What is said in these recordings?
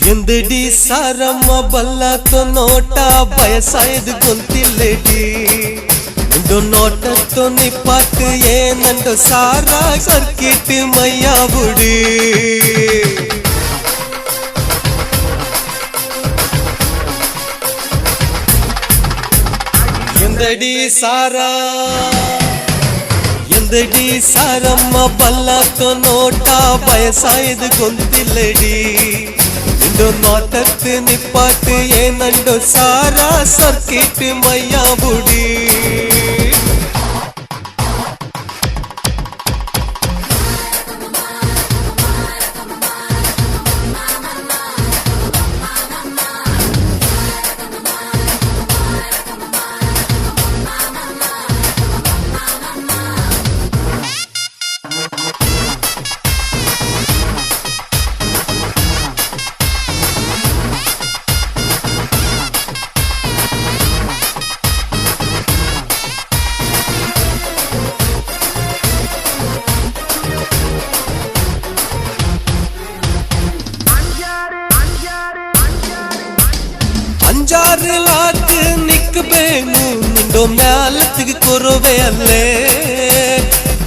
ಎಂದಡಿ ಸಾರಮ್ಮ ಬಲ್ಲತೋ ನೋಟ ಬಯಸಾಯದು ಗೊಂತಿಲ್ಲೆಡಿ ನಿಂದು ನೋಟತ್ತೋ ನಿಪಾಟ್ ಏನಂದು ಸಾರ ಸರ್ಕಿಟ್ ಮಯ್ಯ ಬುಡಿ ಎಂದಡಿ ಸಾರಮ್ಮ ಬಲ್ಲತೋ ನೋಟ ಬಯಸಾಯದು ಗೊಂತಿಲ್ಲೆಡಿ ನಿಂದು ನೋಟತ್ತು ನಿಪಾಟ್ ಏನಂದು ಸಾರ ಸರ್ಕಿಟ್ ಮಯ್ಯ ಬುಡಿ ಅಂಜಾರು ಲಾಕ್ ನಿಕ್ಕಬೇನು ನಿಂದು ಮ್ಯಾಲತ್ತಿಗೆ ಕೊರುವೆ ಅಲ್ಲೇ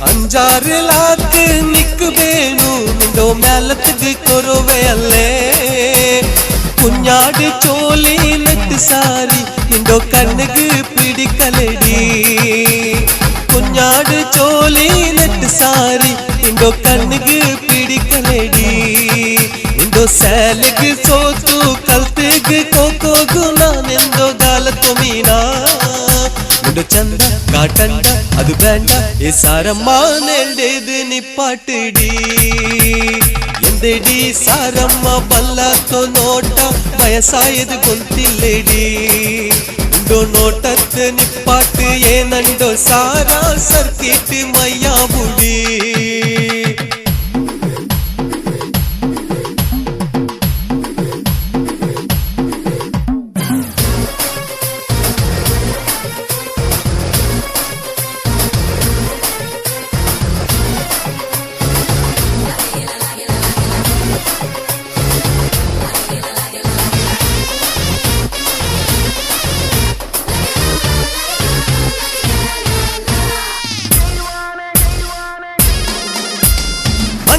ಅಂಜಾರು ಲಾಕ್ ನಿಕ್ಕಬೇನು ನಿಂದು ಮ್ಯಾಲತ್ತಿಗೆ ಕೊರುವೆ ಅಲ್ಲೇ കുഞ്ഞാട് ചോലി നെറ്റ് സാരി നിന്റെ കണ്ണുക്ക് പിടിക്കലടി കുഞ്ഞാട് ചോലി നെറ്റ് സാരി നിന്റെ കണ്ണുക്ക് പിടിക്കലടി നിന്റെ സേലക്ക് സോത്തു കൽത്തേക്ക് കോക്കോ ഗുണ നിന്റെ ഗാലത്തു മീന നിന്റെ ചന്ത കാട്ടണ്ട അത് വേണ്ട ഈ സാരമ്മ നേണ്ടേത് നിപ്പാട്ടിടി ಎಂದಡಿ ಸಾರಮ್ಮ ಬಲ್ಲತೋ ನೋಟ ಬಯಸಾಯದು ಗೊಂತಿಲ್ಲೆಡಿ ನಿಂದು ನೋಟತ್ತು ನಿಪ್ಪಾಟ್ ಏನಂದೋ ಸಾರ ಸರ್ಕಿಟ್ ಮಯ್ಯ ಬುಡಿ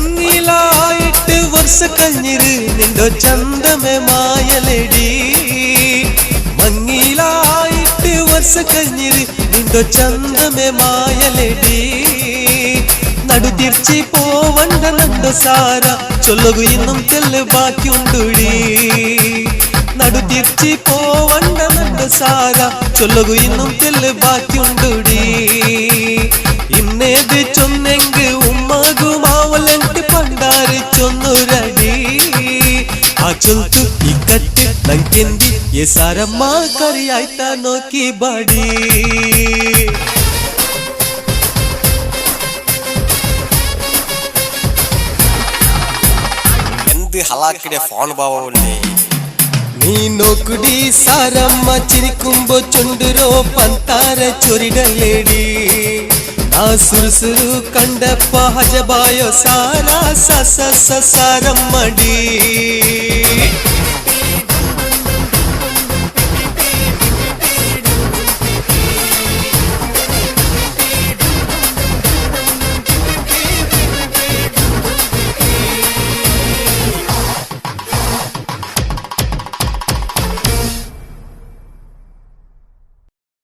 മങ്ങിലായിട്ട് വർഷ കഴിഞ്ഞിര് നിന്റെ ചന്തമേ മായലടി മങ്ങിലായിട്ട് വർഷ കഴിഞ്ഞിര് നിന്റെ ചന്തമേ മായലടി നടു തിരിച്ച് പോവണ്ട നന്റെ സാര ചൊല്ലുകു ഇന്നും തെല്ല് ബാക്കിയുണ്ടുടി നടു തിരിച്ച് പോവണ്ട നന്റെ സാര ചൊല്ലുകു ഇന്നും തെല്ല് ബാക്കിയുണ്ടുടി ഇന്നേത് ചൊന്നെങ്ക് ഉമ്മകു മാവലಂಟಿ പണ്ടാറ് ചൊന്നുരടി ആ ചൊൽത്തു ഇക്കറ്റ് ನಂಗೆಂದಿ ಏ ಸಾರಮ್ಮ ಕರಿಯಾಯ್ತ ನೋಕಿ ಬಾಡಿ എന്ത് ഹലാക്കിടെ ഫോൺ ബാവല്ലേ നീ നോക്കുടി സാരമ്മ ചിരിക്കുമ്പോ ചുണ്ടുരോ പന്താര ചൊരിടല്ലേടി ആ സുറുസുരു കണ്ടപ്പ ഹജബായോ സാര സാരമ്മടി